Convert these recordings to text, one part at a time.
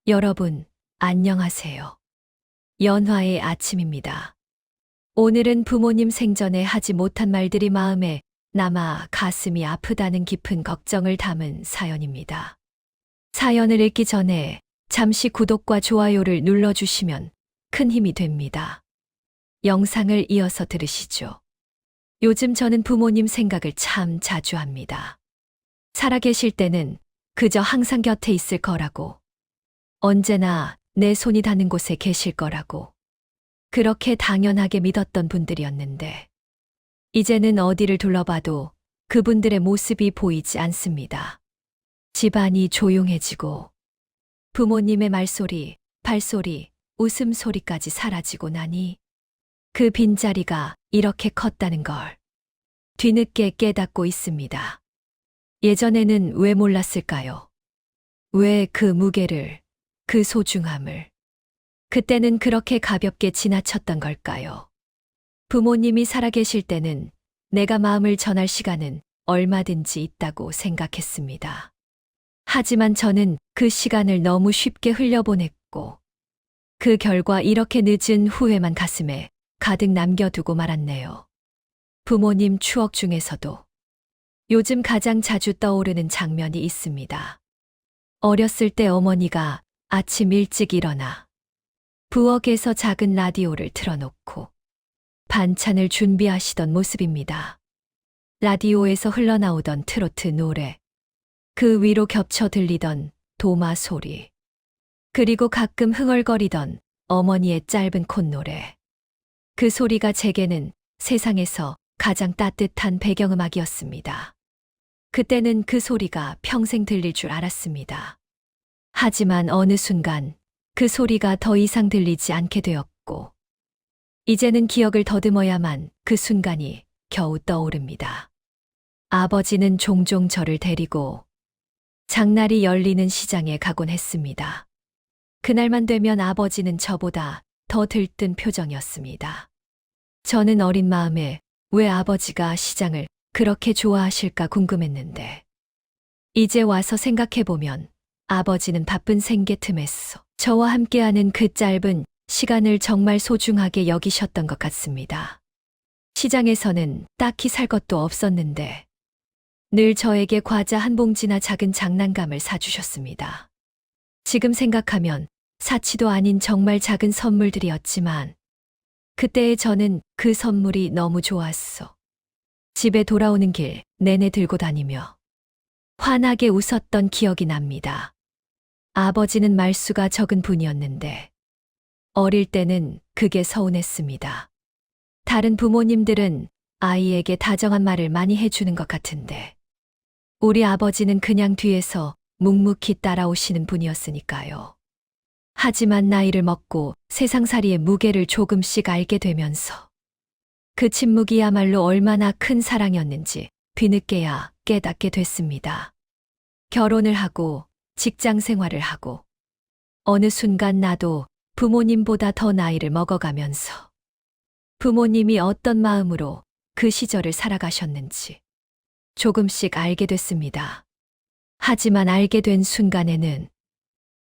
여러분, 안녕하세요. 연화의 아침입니다. 오늘은 부모님 생전에 하지 못한 말들이 마음에 남아 가슴이 아프다는 깊은 걱정을 담은 사연입니다. 사연을 읽기 전에 잠시 구독과 좋아요를 눌러주시면 큰 힘이 됩니다. 영상을 이어서 들으시죠. 요즘 저는 부모님 생각을 참 자주 합니다. 살아계실 때는 그저 항상 곁에 있을 거라고, 언제나 내 손이 닿는 곳에 계실 거라고, 그렇게 당연하게 믿었던 분들이었는데, 이제는 어디를 둘러봐도 그분들의 모습이 보이지 않습니다. 집안이 조용해지고, 부모님의 말소리, 발소리, 웃음소리까지 사라지고 나니, 그 빈자리가 이렇게 컸다는 걸 뒤늦게 깨닫고 있습니다. 예전에는 왜 몰랐을까요? 왜 그 무게를, 그 소중함을 그때는 그렇게 가볍게 지나쳤던 걸까요? 부모님이 살아계실 때는 내가 마음을 전할 시간은 얼마든지 있다고 생각했습니다. 하지만 저는 그 시간을 너무 쉽게 흘려보냈고, 그 결과 이렇게 늦은 후회만 가슴에 가득 남겨두고 말았네요. 부모님 추억 중에서도 요즘 가장 자주 떠오르는 장면이 있습니다. 어렸을 때 어머니가 아침 일찍 일어나 부엌에서 작은 라디오를 틀어놓고 반찬을 준비하시던 모습입니다. 라디오에서 흘러나오던 트로트 노래, 그 위로 겹쳐 들리던 도마 소리, 그리고 가끔 흥얼거리던 어머니의 짧은 콧노래. 그 소리가 제게는 세상에서 가장 따뜻한 배경음악이었습니다. 그때는 그 소리가 평생 들릴 줄 알았습니다. 하지만 어느 순간 그 소리가 더 이상 들리지 않게 되었고, 이제는 기억을 더듬어야만 그 순간이 겨우 떠오릅니다. 아버지는 종종 저를 데리고 장날이 열리는 시장에 가곤 했습니다. 그날만 되면 아버지는 저보다 더 들뜬 표정이었습니다. 저는 어린 마음에 왜 아버지가 시장을 그렇게 좋아하실까 궁금했는데, 이제 와서 생각해보면 아버지는 바쁜 생계 틈에서 저와 함께하는 그 짧은 시간을 정말 소중하게 여기셨던 것 같습니다. 시장에서는 딱히 살 것도 없었는데 늘 저에게 과자 한 봉지나 작은 장난감을 사주셨습니다. 지금 생각하면 사치도 아닌 정말 작은 선물들이었지만, 그때의 저는 그 선물이 너무 좋았어. 집에 돌아오는 길 내내 들고 다니며 환하게 웃었던 기억이 납니다. 아버지는 말수가 적은 분이었는데 어릴 때는 그게 서운했습니다. 다른 부모님들은 아이에게 다정한 말을 많이 해주는 것 같은데, 우리 아버지는 그냥 뒤에서 묵묵히 따라오시는 분이었으니까요. 하지만 나이를 먹고 세상살이의 무게를 조금씩 알게 되면서 그 침묵이야말로 얼마나 큰 사랑이었는지 뒤늦게야 깨닫게 됐습니다. 결혼을 하고 직장 생활을 하고 어느 순간 나도 부모님보다 더 나이를 먹어가면서 부모님이 어떤 마음으로 그 시절을 살아가셨는지 조금씩 알게 됐습니다. 하지만 알게 된 순간에는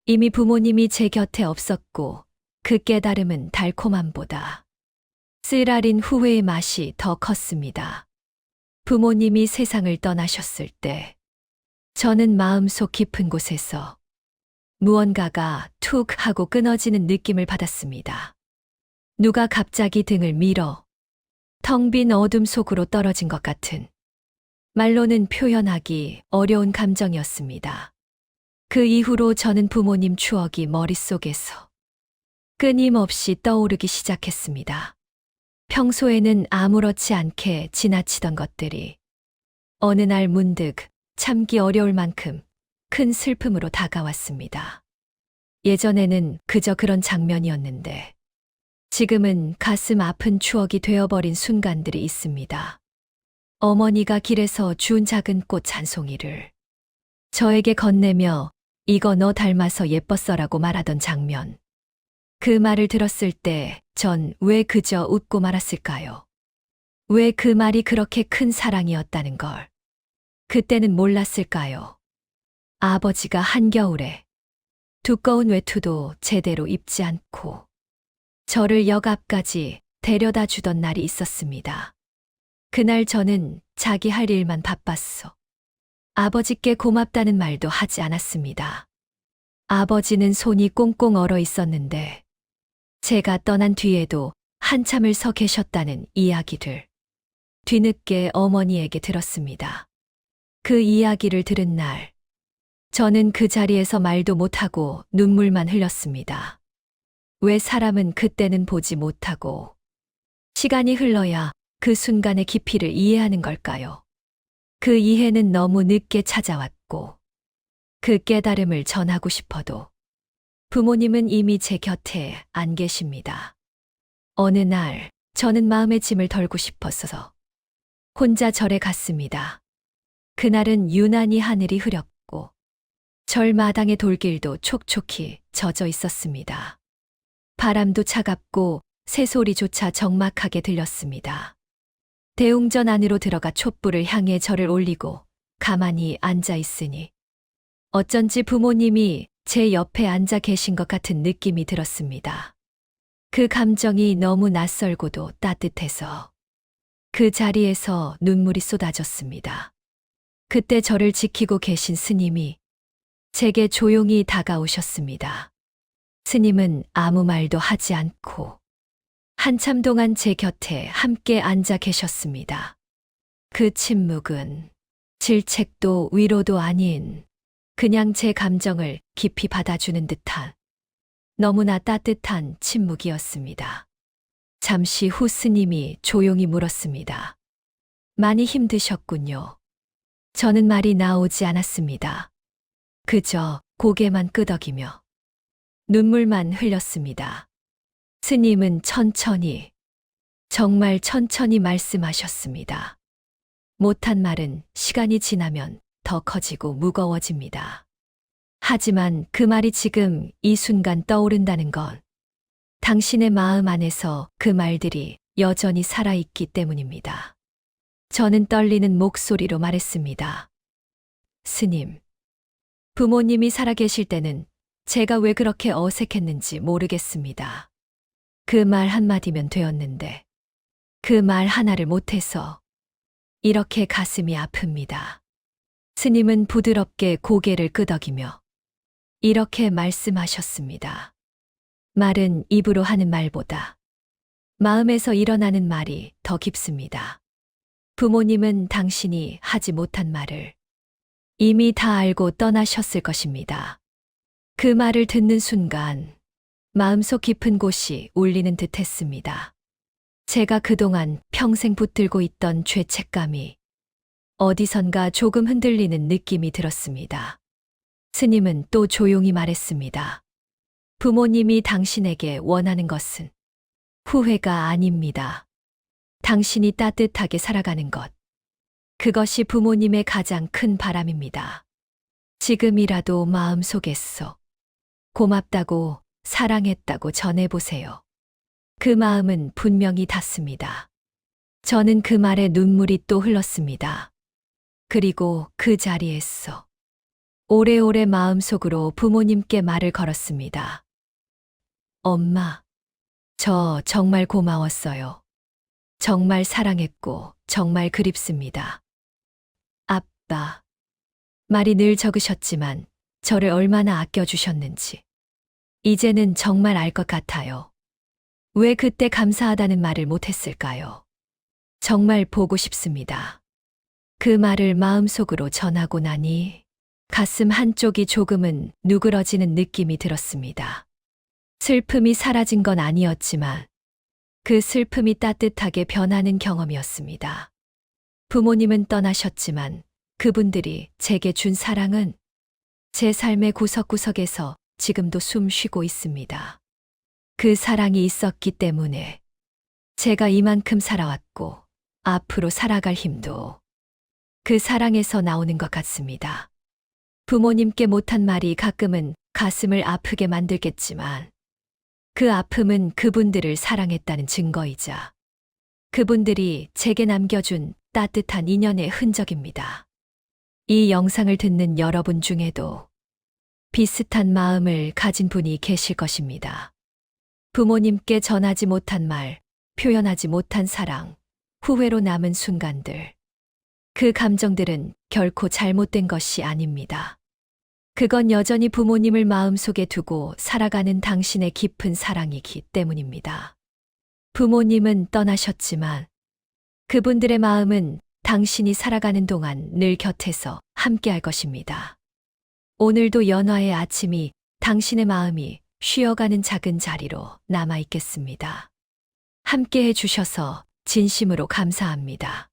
이미 부모님이 제 곁에 없었고, 그 깨달음은 달콤함보다 쓰라린 후회의 맛이 더 컸습니다. 부모님이 세상을 떠나셨을 때 저는 마음속 깊은 곳에서 무언가가 툭 하고 끊어지는 느낌을 받았습니다. 누가 갑자기 등을 밀어 텅 빈 어둠 속으로 떨어진 것 같은, 말로는 표현하기 어려운 감정이었습니다. 그 이후로 저는 부모님 추억이 머릿속에서 끊임없이 떠오르기 시작했습니다. 평소에는 아무렇지 않게 지나치던 것들이 어느 날 문득 참기 어려울 만큼 큰 슬픔으로 다가왔습니다. 예전에는 그저 그런 장면이었는데 지금은 가슴 아픈 추억이 되어버린 순간들이 있습니다. 어머니가 길에서 준 작은 꽃 한 송이를 저에게 건네며 이거 너 닮아서 예뻤어라고 말하던 장면. 그 말을 들었을 때 전 왜 그저 웃고 말았을까요? 왜 그 말이 그렇게 큰 사랑이었다는 걸 그때는 몰랐을까요? 아버지가 한겨울에 두꺼운 외투도 제대로 입지 않고 저를 역 앞까지 데려다 주던 날이 있었습니다. 그날 저는 자기 할 일만 바빴어. 아버지께 고맙다는 말도 하지 않았습니다. 아버지는 손이 꽁꽁 얼어 있었는데 제가 떠난 뒤에도 한참을 서 계셨다는 이야기를 뒤늦게 어머니에게 들었습니다. 그 이야기를 들은 날, 저는 그 자리에서 말도 못하고 눈물만 흘렸습니다. 왜 사람은 그때는 보지 못하고 시간이 흘러야 그 순간의 깊이를 이해하는 걸까요? 그 이해는 너무 늦게 찾아왔고 그 깨달음을 전하고 싶어도 부모님은 이미 제 곁에 안 계십니다. 어느 날 저는 마음의 짐을 덜고 싶어서 혼자 절에 갔습니다. 그날은 유난히 하늘이 흐렸고 절 마당의 돌길도 촉촉히 젖어 있었습니다. 바람도 차갑고 새소리조차 적막하게 들렸습니다. 대웅전 안으로 들어가 촛불을 향해 절을 올리고 가만히 앉아 있으니 어쩐지 부모님이 제 옆에 앉아 계신 것 같은 느낌이 들었습니다. 그 감정이 너무 낯설고도 따뜻해서 그 자리에서 눈물이 쏟아졌습니다. 그때 저를 지키고 계신 스님이 제게 조용히 다가오셨습니다. 스님은 아무 말도 하지 않고 한참 동안 제 곁에 함께 앉아 계셨습니다. 그 침묵은 질책도 위로도 아닌 그냥 제 감정을 깊이 받아주는 듯한 너무나 따뜻한 침묵이었습니다. 잠시 후 스님이 조용히 물었습니다. 많이 힘드셨군요. 저는 말이 나오지 않았습니다. 그저 고개만 끄덕이며 눈물만 흘렸습니다. 스님은 천천히, 정말 천천히 말씀하셨습니다. 못한 말은 시간이 지나면 더 커지고 무거워집니다. 하지만 그 말이 지금 이 순간 떠오른다는 건 당신의 마음 안에서 그 말들이 여전히 살아있기 때문입니다. 저는 떨리는 목소리로 말했습니다. 스님, 부모님이 살아계실 때는 제가 왜 그렇게 어색했는지 모르겠습니다. 그 말 한마디면 되었는데 그 말 하나를 못해서 이렇게 가슴이 아픕니다. 스님은 부드럽게 고개를 끄덕이며 이렇게 말씀하셨습니다. 말은 입으로 하는 말보다 마음에서 일어나는 말이 더 깊습니다. 부모님은 당신이 하지 못한 말을 이미 다 알고 떠나셨을 것입니다. 그 말을 듣는 순간 마음속 깊은 곳이 울리는 듯 했습니다. 제가 그동안 평생 붙들고 있던 죄책감이 어디선가 조금 흔들리는 느낌이 들었습니다. 스님은 또 조용히 말했습니다. 부모님이 당신에게 원하는 것은 후회가 아닙니다. 당신이 따뜻하게 살아가는 것. 그것이 부모님의 가장 큰 바람입니다. 지금이라도 마음속에서 고맙다고 사랑했다고 전해보세요. 그 마음은 분명히 닿습니다. 저는 그 말에 눈물이 또 흘렀습니다. 그리고 그 자리에서 오래오래 마음속으로 부모님께 말을 걸었습니다. 엄마, 저 정말 고마웠어요. 정말 사랑했고 정말 그립습니다. 아빠, 말이 늘 적으셨지만 저를 얼마나 아껴주셨는지 이제는 정말 알 것 같아요. 왜 그때 감사하다는 말을 못했을까요? 정말 보고 싶습니다. 그 말을 마음속으로 전하고 나니 가슴 한쪽이 조금은 누그러지는 느낌이 들었습니다. 슬픔이 사라진 건 아니었지만 그 슬픔이 따뜻하게 변하는 경험이었습니다. 부모님은 떠나셨지만 그분들이 제게 준 사랑은 제 삶의 구석구석에서 지금도 숨 쉬고 있습니다. 그 사랑이 있었기 때문에 제가 이만큼 살아왔고 앞으로 살아갈 힘도 그 사랑에서 나오는 것 같습니다. 부모님께 못한 말이 가끔은 가슴을 아프게 만들겠지만 그 아픔은 그분들을 사랑했다는 증거이자 그분들이 제게 남겨준 따뜻한 인연의 흔적입니다. 이 영상을 듣는 여러분 중에도 비슷한 마음을 가진 분이 계실 것입니다. 부모님께 전하지 못한 말, 표현하지 못한 사랑, 후회로 남은 순간들. 그 감정들은 결코 잘못된 것이 아닙니다. 그건 여전히 부모님을 마음속에 두고 살아가는 당신의 깊은 사랑이기 때문입니다. 부모님은 떠나셨지만 그분들의 마음은 당신이 살아가는 동안 늘 곁에서 함께할 것입니다. 오늘도 연화의 아침이 당신의 마음이 쉬어가는 작은 자리로 남아 있겠습니다. 함께 해주셔서 진심으로 감사합니다.